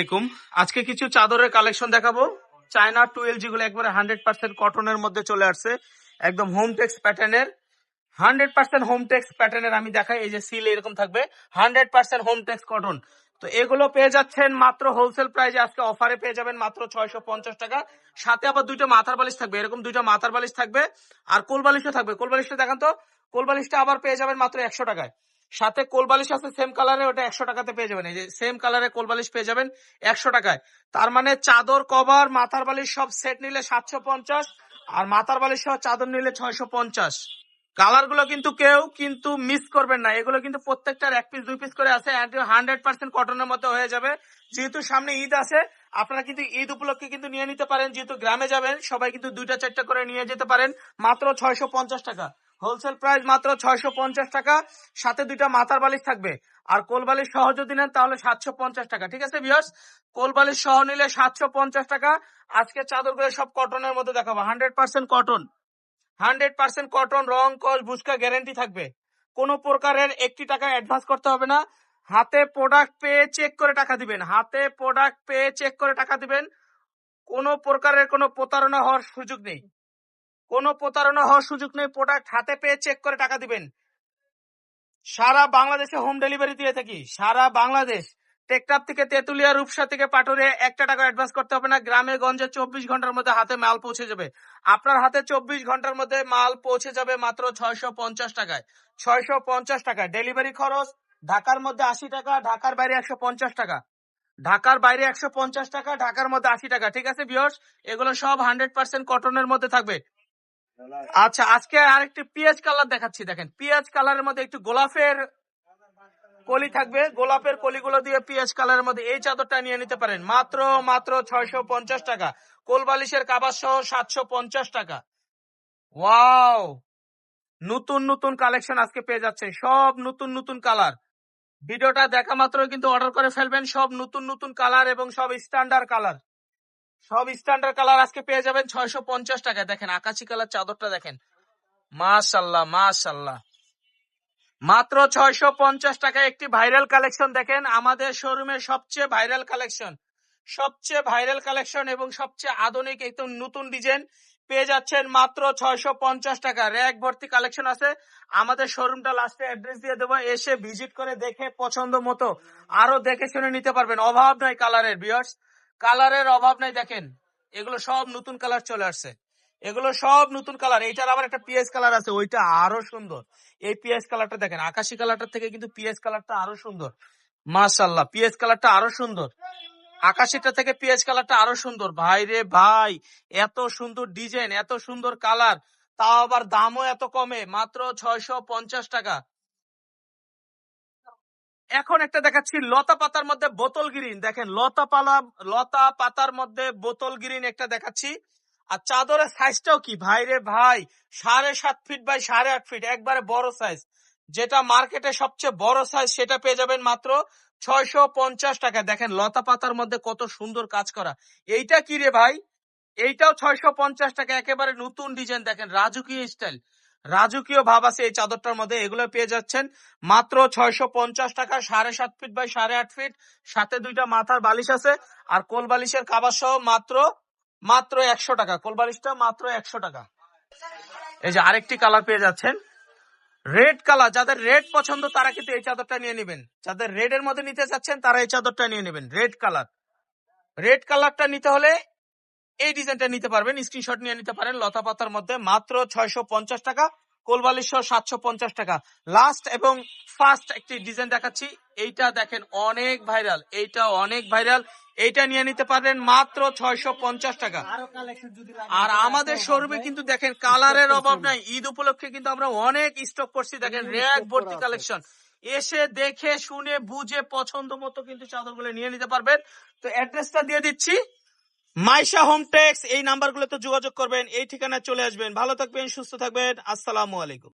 আসসালামাইকুম। আজকে কিছু চাদরের কালেকশন দেখাবো। চায়না 12 যেগুলো একবারে 100% কটনের মধ্যে চলে আসছে, একদম হোম টেক্স প্যাটার্নের। 100% হোম টেক্স প্যাটার্নের আমি দেখাই। এই যে সিল এরকম থাকবে, 100% হোম টেক্স কটন। তো এগুলো পেয়ে যাচ্ছেন মাত্র হোলসেল প্রাইসে, আজকে অফারে পেয়ে যাবেন মাত্র 650 টাকা। সাথে আবার দুইটা মাথার বালিশ থাকবে, এরকম দুইটা মাথার বালিশ থাকবে, আর কোল বালিশও থাকবে। কোল বালিশটা দেখান তো। কোল বালিশটা আবার পেয়ে যাবেন মাত্র 100 টাকায়। সাথে কোল বালিশ আছে সেম কালারে, ওটা 100 টাকাতে পেয়ে যাবেন। এই যে সেম কালারে কোল বালিশ পেয়ে যাবেন 100 টাকায়। তার মানে চাদর, কভার, মাথার বালিশ সব সেট নিলে 750, আর মাথার বালিশ সহ চাদর নিলে 650। কালার গুলো কিন্তু কেউ কিন্তু মিস করবেন না, এগুলো কিন্তু প্রত্যেকটার 1 পিস 2 পিস করে আছে। 100% কটনের মধ্যে হয়ে যাবে। যেহেতু সামনে ঈদ আছে, আপনারা কিন্তু ঈদ উপলক্ষে কিন্তু নিয়ে নিতে পারেন। যেহেতু গ্রামে যাবেন, সবাই কিন্তু 2টা 4টা করে নিয়ে যেতে পারেন। মাত্র 650 টাকা হোলসেল প্রাইস, মাত্র 650 টাকা। সাথে দুইটা মাথার বালিশ থাকবে, আর কোল বালিশ সহ যদি নেন তাহলে 750 টাকা। ঠিক আছে ভিউয়ার্স, কোল বালিশ সহ নিলে 750 টাকা। আজকে চাদরগুলো সব কটনের মধ্যে দেখাবো, 100% কটন। 100% কটন, রং কস বুস্কা গ্যারান্টি থাকবে। কোনো প্রকারের 1 টাকা অ্যাডভান্স করতে হবে না। হাতে প্রোডাক্ট পেয়ে চেক করে টাকা দিবেন, হাতে প্রোডাক্ট পেয়ে চেক করে টাকা দিবেন। কোনো প্রকারের কোনো প্রতারণা হওয়ার সুযোগ নেই, কোনো প্রতারণা হওয়ার সুযোগ নেই। প্রোডাক্ট হাতে পেয়ে চেক করে টাকা দিবেন। সারা বাংলাদেশে হোম ডেলিভারি দিয়ে থাকি, সারা বাংলাদেশ। টেকটাপ থেকে তেতুলিয়া, রূপসা থেকে পাটুরিয়া 1 টাকা অ্যাডভান্স করতে হবে না। গ্রামে গঞ্জে 24 ঘন্টার মধ্যে হাতে মাল পৌঁছে যাবে। আপনার হাতে 24 ঘন্টার মধ্যে মাল পৌঁছে যাবে মাত্র 650 টাকায়। 650 টাকায় ডেলিভারি খরচ। ঢাকার মধ্যে 80 টাকা, ঢাকার বাইরে 150 টাকা। ঢাকার বাইরে 150 টাকা, ঢাকার মধ্যে 80 টাকা। ঠিক আছে ভিউয়ার্স, এগুলো সব 100% কটনের মধ্যে থাকবে। আচ্ছা, আজকে আরেকটি পিএইচ কালার দেখাচ্ছি। দেখেন, পিএইচ কালারের মধ্যে একটু গোলাপের কলি থাকবে। গোলাপের কলিগুলো দিয়ে পিএইচ কালারের মধ্যে এই চাদরটা নিয়ে নিতে পারেন মাত্র মাত্র 650 টাকা। কোল বালিশের কাভার সহ 750 টাকা। ওয়াও, নতুন নতুন কালেকশন আজকে পেয়ে যাচ্ছেন, সব নতুন নতুন কালার। ভিডিওটা দেখা মাত্র কিন্তু অর্ডার করে ফেলবেন। সব নতুন নতুন কালার এবং সব স্ট্যান্ডার্ড কালার, সব স্ট্যান্ডার্ড কালার আজকে পেয়ে যাবেন 650 টাকায়। দেখেন আকাশি কালার চাদরটা দেখেন, মাশাআল্লাহ মাশাআল্লাহ। মাত্র 650 টাকায় একটি ভাইরাল কালেকশন। দেখেন আমাদের শোরুমের সবচেয়ে ভাইরাল কালেকশন, সবচেয়ে ভাইরাল কালেকশন এবং সবচেয়ে আধুনিক একদম নতুন ডিজাইন পেয়ে যাচ্ছেন মাত্র 650 টাকা। র্যাক ভর্তি কালেকশন আছে। আমাদের শোরুমটা লাস্টে অ্যাড্রেস দিয়ে দেবো, এসে ভিজিট করে দেখে পছন্দ মতো আরো দেখে শুনে নিতে পারবেন। অভাব নাই কালারের ভিউয়ার্স, কালারের অভাব নাই। দেখেন এগুলো সব নতুন কালার চলে আসছে, এগুলো সব নতুন কালার। এইটার আবার একটা পিএস কালার আছে, ওইটা আরো সুন্দর। এই পিএস কালারটা দেখেন, আকাশি কালারটার থেকে কিন্তু পিএস কালারটা আরো সুন্দর। মাশাআল্লাহ, পিএস কালারটা আরো সুন্দর, আকাশিটা থেকে পিএস কালারটা আরো সুন্দর। ভাই রে ভাই, এত সুন্দর ডিজাইন, এত সুন্দর কালার, তাও আবার দামও এত কমে, মাত্র 650 টাকা। এখন একটা দেখাচ্ছি লতা পাতার মধ্যে বোতল গ্রিন। দেখেন লতা পাতার মধ্যে বোতল গ্রিন একটা দেখাচ্ছি। আর চাদরের সাইজটাও কি ভাই রে ভাই, 7.5 ফিট বাই 8.5 ফিট, একবারে বড় সাইজ। যেটা মার্কেটে সবচেয়ে বড় সাইজ, সেটা পেয়ে যাবেন মাত্র 650 টাকা। দেখেন লতা পাতার মধ্যে কত সুন্দর কাজ করা। এইটা কি রে ভাই, এইটাও 650 টাকা, একেবারে নতুন ডিজাইন। দেখেন রাজকীয় স্টাইল, রাজকীয় ভাব আছে এই চাদরটার মধ্যে। এগুলো পেয়ে যাচ্ছেন মাত্র 650 টাকা, 7.5 ফিট বাই 8.5 ফিট। সাথে দুইটা মাথার বালিশ আছে, আর কোল বালিশের কাভার সহ মাত্র মাত্র 100 টাকা। কোল বালিশটা মাত্র 100 টাকা। এই যে আরেকটি কালার পেয়ে যাচ্ছেন, রেড কালার। যাদের রেড পছন্দ তারা কিন্তু এই চাদরটা নিয়ে নেবেন। যাদের রেড এর মধ্যে নিতে চাচ্ছেন তারা এই চাদরটা নিয়ে নেবেন। রেড কালার, রেড কালারটা নিতে হলে এই ডিজাইনটা নিতে পারবেন, স্ক্রিনশট নিয়ে নিতে পারেন। লতা পাতার মধ্যে মাত্র 650 টাকা, কোলবালিশ সহ 750 টাকা। লাস্ট এবং ফার্স্ট একটি ডিজাইন দেখাচ্ছি, এইটা দেখেন অনেক ভাইরাল, এইটা অনেক ভাইরাল। এইটা নিয়ে নিতে পারবেন মাত্র 650 টাকা। আর আমাদের শোরুমে কিন্তু দেখেন কালারের অভাব নাই। ঈদ উপলক্ষে কিন্তু আমরা অনেক স্টক করছি। দেখেন র্যাক ভর্তি কালেকশন, এসে দেখে শুনে বুঝে পছন্দ মতো কিন্তু চাদরগুলো নিয়ে নিতে পারবেন। তো অ্যাড্রেসটা দিয়ে দিচ্ছি, মাইশা হোম টেক্স। এই নাম্বারগুলোতে যোগাযোগ করবেন, এই ঠিকানায় চলে আসবেন। ভালো থাকবেন, সুস্থ থাকবেন, আসসালামু আলাইকুম।